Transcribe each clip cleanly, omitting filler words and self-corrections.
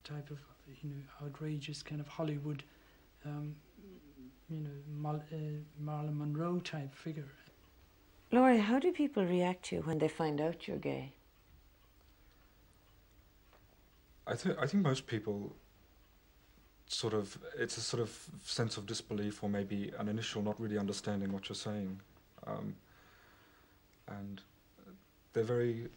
type of, outrageous kind of Hollywood, Marilyn Monroe type figure. Laurie, how do people react to you when they find out you're gay? I think most people it's a sort of sense of disbelief, or maybe an initial not really understanding what you're saying, and they're very.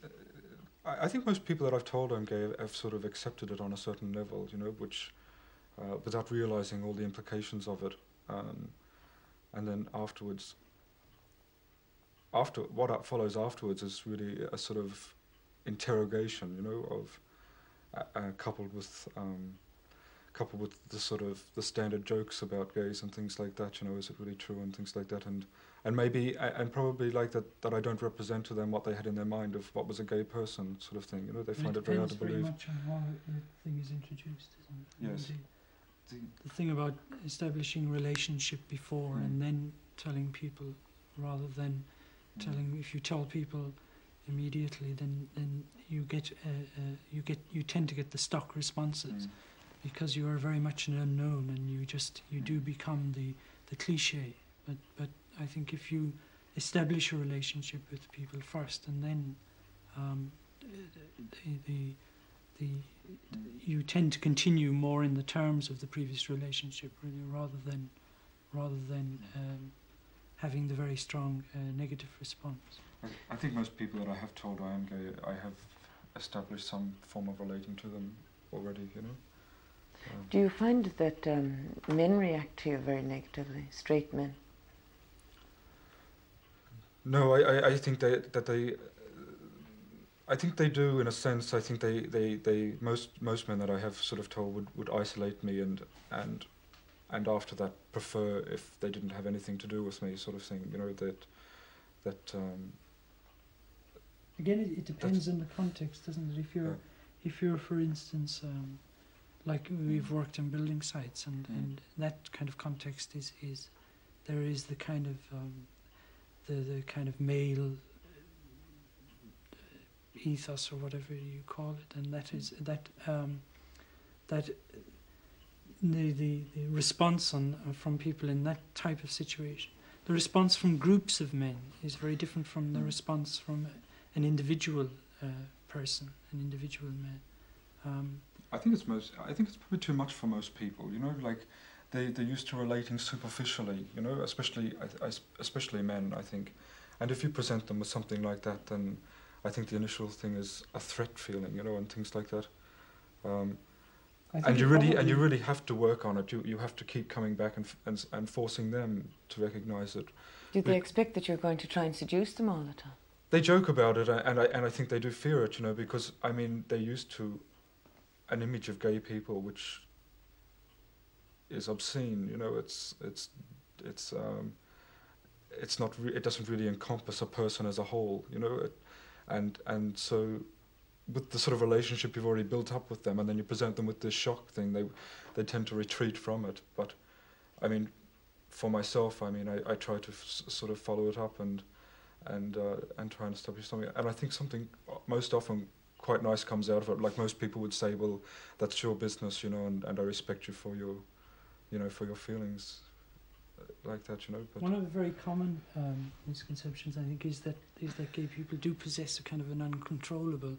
I think most people that I've told I'm gay have sort of accepted it on a certain level, which without realizing all the implications of it, and then afterwards. What follows afterwards is really a sort of interrogation, of coupled with the sort of the standard jokes about gays and things like that. Is it really true and things like that, and maybe and probably like that I don't represent to them what they had in their mind of what was a gay person, sort of thing. They find it very hard to believe. It depends very much on how the thing is introduced, isn't it? Yes. The thing about establishing relationship before and then telling people, rather than telling, if you tell people immediately, then you tend to get the stock responses, because you are very much an unknown, and you do become the cliche. But I think if you establish a relationship with people first, and then you tend to continue more in the terms of the previous relationship, really, rather than having the very strong negative response. I think most people that I have told I am gay, I have established some form of relating to them already, Do you find that men react to you very negatively, straight men? No, I think I think they do, in a sense. I think most men that I have sort of told would isolate me and after that prefer if they didn't have anything to do with me, sort of thing. That. Again, it depends on the context, doesn't it? If you're, for instance, like we've worked on building sites, and that kind of context is there is the kind of the kind of male ethos, or whatever you call it, and that is that the response from people in that type of situation, the response from groups of men is very different from the response from an individual person, an individual man. I think it's probably too much for most people. Like they're used to relating superficially. Especially men, I think. And if you present them with something like that, then I think the initial thing is a threat feeling, and things like that. And you really have to work on it. You have to keep coming back and forcing them to recognize it. Do they expect that you're going to try and seduce them all the time? They joke about it, and I think they do fear it, because they're used to an image of gay people which is obscene. It's not. It doesn't really encompass a person as a whole. And so, with the sort of relationship you've already built up with them, and then you present them with this shock thing, they tend to retreat from it. But, for myself, I try to sort of follow it up and try and establish something. And I think something most often quite nice comes out of it. Like most people would say, well, that's your business, and I respect you for your, for your feelings, like that, But one of the very common misconceptions, I think, is that gay people do possess a kind of an uncontrollable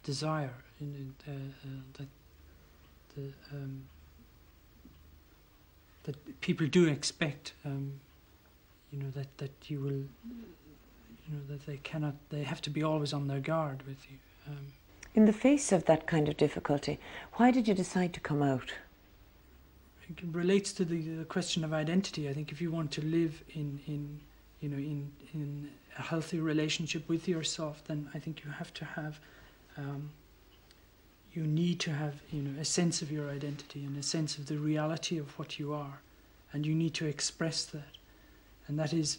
desire, that people do expect, that you will, that they have to be always on their guard with you. In the face of that kind of difficulty, why did you decide to come out? It relates to the question of identity. I think if you want to live in a healthy relationship with yourself, then I think you have to have, you need to have, a sense of your identity and a sense of the reality of what you are, and you need to express that. And that is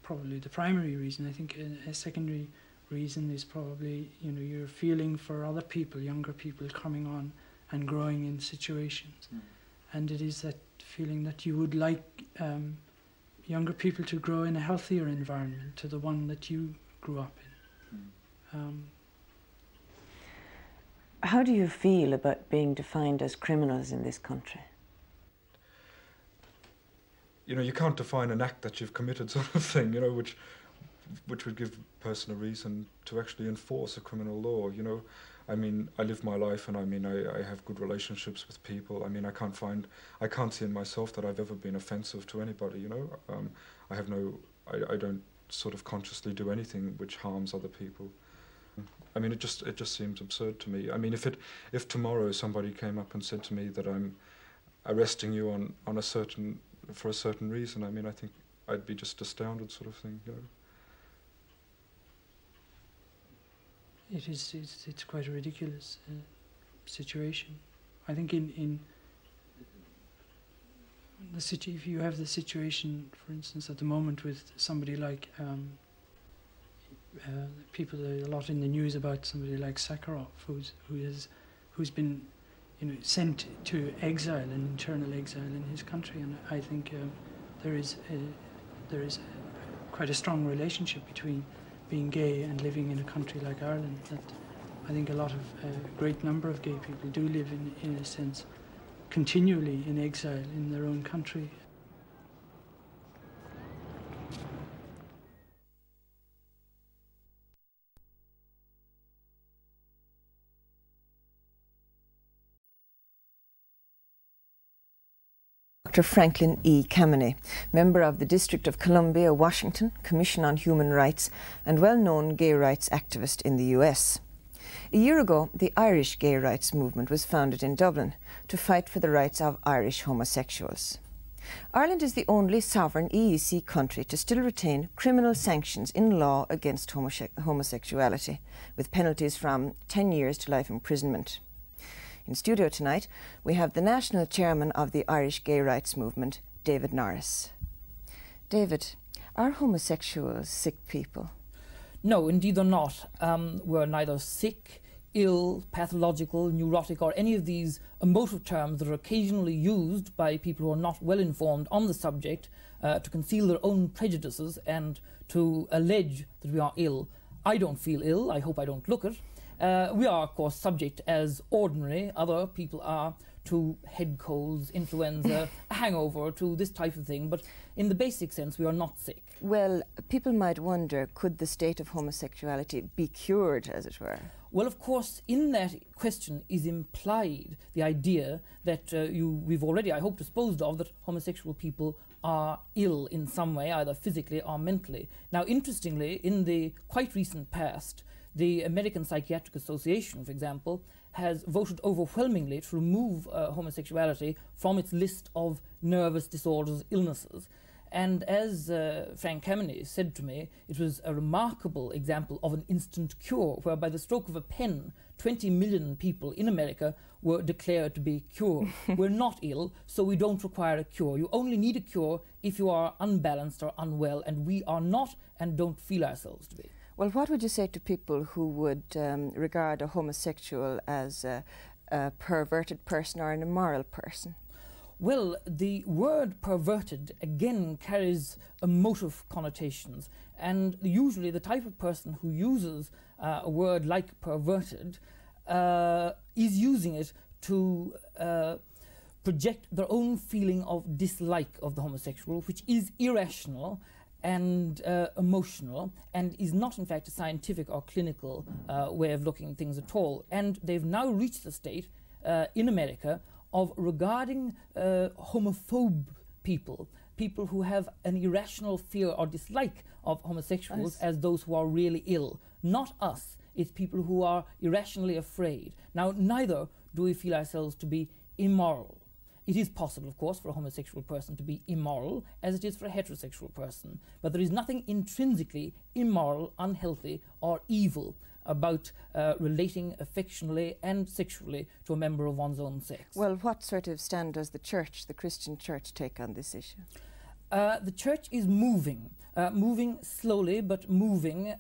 probably the primary reason. I think a secondary reason is probably, your feeling for other people, younger people coming on and growing in situations. And it is that feeling that you would like younger people to grow in a healthier environment to the one that you grew up in. How do you feel about being defined as criminals in this country? You know, you can't define an act that you've committed, sort of thing, you know, which would give a person a reason to actually enforce a criminal law, you know. I mean, I live my life, and I mean, I have good relationships with people. I mean, I can't see in myself that I've ever been offensive to anybody, you know. I don't sort of consciously do anything which harms other people. I mean, it just seems absurd to me. I mean, if tomorrow somebody came up and said to me that I'm arresting you for a certain reason, I mean, I think I'd be just astounded, sort of thing, you know. It's quite a ridiculous situation. I think in the city, if you have the situation, for instance, at the moment with somebody like people, a lot in the news about somebody like Sakharov, who's been, you know, sent to exile and internal exile in his country, and I think there is quite a strong relationship between being gay and living in a country like Ireland. That I think a great number of gay people do live in a sense continually in exile in their own country. Dr. Franklin E. Kameny, member of the District of Columbia, Washington, Commission on Human Rights, and well-known gay rights activist in the US. A year ago, the Irish gay rights movement was founded in Dublin to fight for the rights of Irish homosexuals. Ireland is the only sovereign EEC country to still retain criminal sanctions in law against homosexuality, with penalties from 10 years to life imprisonment. In studio tonight, we have the national chairman of the Irish gay rights movement, David Norris. David, are homosexuals sick people? No, indeed they're not. We're neither sick, ill, pathological, neurotic, or any of these emotive terms that are occasionally used by people who are not well informed on the subject to conceal their own prejudices and to allege that we are ill. I don't feel ill. I hope I don't look it. We are, of course, subject, as ordinary other people are, to head colds, influenza, a hangover, to this type of thing. But in the basic sense, we are not sick. Well, people might wonder, could the state of homosexuality be cured, as it were? Well, of course, in that question is implied the idea that we've already, I hope, disposed of, that homosexual people are ill in some way, either physically or mentally. Now, interestingly, in the quite recent past, the American Psychiatric Association, for example, has voted overwhelmingly to remove homosexuality from its list of nervous disorders, illnesses. And as Frank Kameny said to me, it was a remarkable example of an instant cure, where by the stroke of a pen, 20 million people in America were declared to be cured. We're not ill, so we don't require a cure. You only need a cure if you are unbalanced or unwell, and we are not and don't feel ourselves to be. Well, what would you say to people who would regard a homosexual as a perverted person or an immoral person? Well, the word perverted, again, carries emotive connotations. And usually the type of person who uses a word like perverted is using it to project their own feeling of dislike of the homosexual, which is irrational and emotional, and is not, in fact, a scientific or clinical way of looking at things at all. And they've now reached the state in America of regarding homophobe people who have an irrational fear or dislike of homosexuals, as those who are really ill. Not us. It's people who are irrationally afraid. Now, neither do we feel ourselves to be immoral. It is possible, of course, for a homosexual person to be immoral, as it is for a heterosexual person. But there is nothing intrinsically immoral, unhealthy, or evil about relating affectionally and sexually to a member of one's own sex. Well, what sort of stand does the Church, the Christian Church, take on this issue? The Church is moving slowly, but moving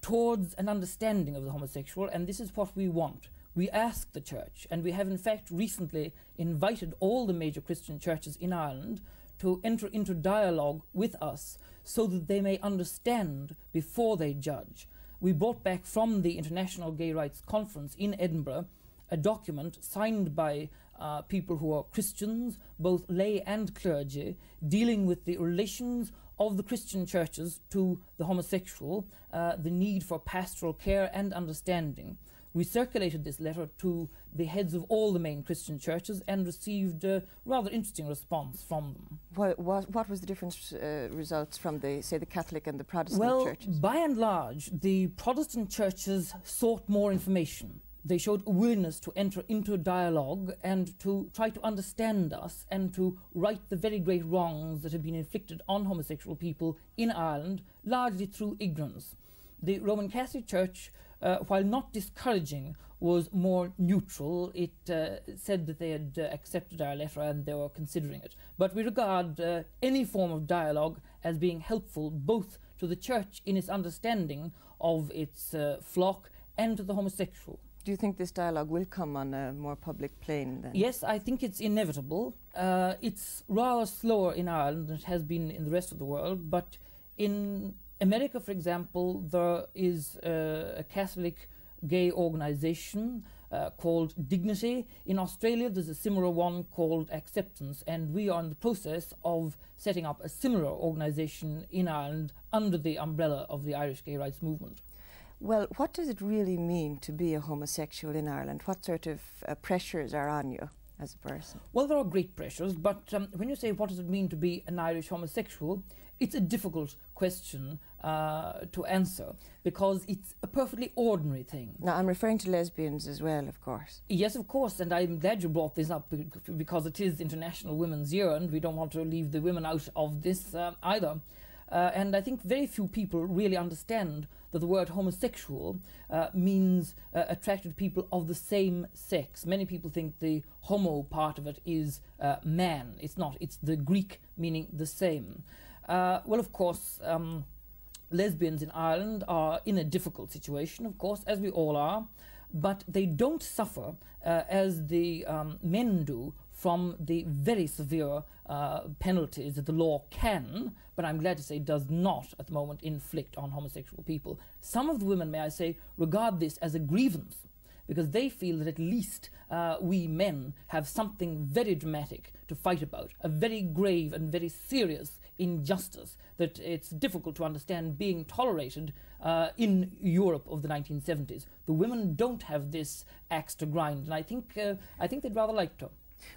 towards an understanding of the homosexual, and this is what we want. We ask the Church, and we have in fact recently invited all the major Christian churches in Ireland to enter into dialogue with us so that they may understand before they judge. we brought back from the International Gay Rights Conference in Edinburgh a document signed by people who are Christians, both lay and clergy, dealing with the relations of the Christian churches to the homosexual, the need for pastoral care and understanding. We circulated this letter to the heads of all the main Christian churches and received a rather interesting response from them. What was the different results from, say, the Catholic and the Protestant churches? Well, by and large, the Protestant churches sought more information. They showed a willingness to enter into dialogue and to try to understand us and to right the very great wrongs that have been inflicted on homosexual people in Ireland, largely through ignorance. The Roman Catholic Church, while not discouraging, was more neutral. It said that they had accepted our letter and they were considering it. But we regard any form of dialogue as being helpful both to the Church in its understanding of its flock and to the homosexual. Do you think this dialogue will come on a more public plane then? Yes, I think it's inevitable. It's rather slower in Ireland than it has been in the rest of the world, but in America, for example, there is a Catholic gay organization called Dignity. In Australia, there's a similar one called Acceptance, and we are in the process of setting up a similar organization in Ireland under the umbrella of the Irish gay rights movement. Well, what does it really mean to be a homosexual in Ireland? What sort of pressures are on you as a person? Well, there are great pressures, but when you say what does it mean to be an Irish homosexual, it's a difficult question to answer because it's a perfectly ordinary thing. Now, I'm referring to lesbians as well, of course. Yes, of course, and I'm glad you brought this up because it is International Women's Year and we don't want to leave the women out of this either. And I think very few people really understand that the word homosexual means attracted people of the same sex. Many people think the homo part of it is man. It's not. It's the Greek meaning the same. Well, of course, lesbians in Ireland are in a difficult situation, of course, as we all are, but they don't suffer as the men do from the very severe penalties that the law can, but I'm glad to say does not at the moment inflict on homosexual people. Some of the women, may I say, regard this as a grievance because they feel that at least we men have something very dramatic to fight about, a very grave and very serious injustice that it's difficult to understand being tolerated in Europe of the 1970s. The women don't have this axe to grind, and I think they'd rather like to.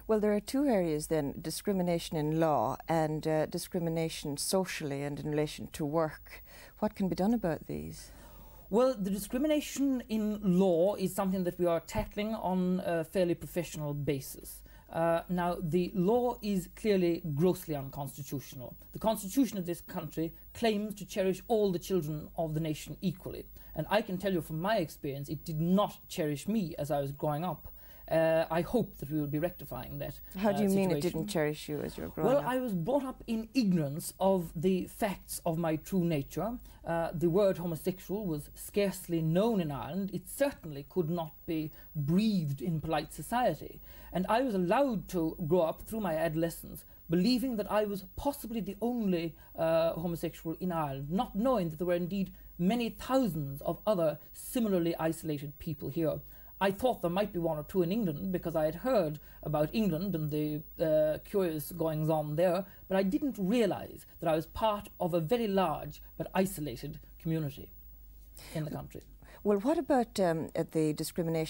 Well, there are two areas then, discrimination in law and discrimination socially and in relation to work. What can be done about these? Well, the discrimination in law is something that we are tackling on a fairly professional basis. Now, the law is clearly grossly unconstitutional. The constitution of this country claims to cherish all the children of the nation equally. And I can tell you from my experience, it did not cherish me as I was growing up. I hope that we will be rectifying that. How do you mean situation. it didn't cherish you as you were growing up? Well, I was brought up in ignorance of the facts of my true nature. The word homosexual was scarcely known in Ireland. It certainly could not be breathed in polite society. And I was allowed to grow up through my adolescence believing that I was possibly the only homosexual in Ireland, not knowing that there were indeed many thousands of other similarly isolated people here. I thought there might be one or two in England because I had heard about England and the curious goings-on there, but I didn't realise that I was part of a very large but isolated community in the country. Well, what about the discrimination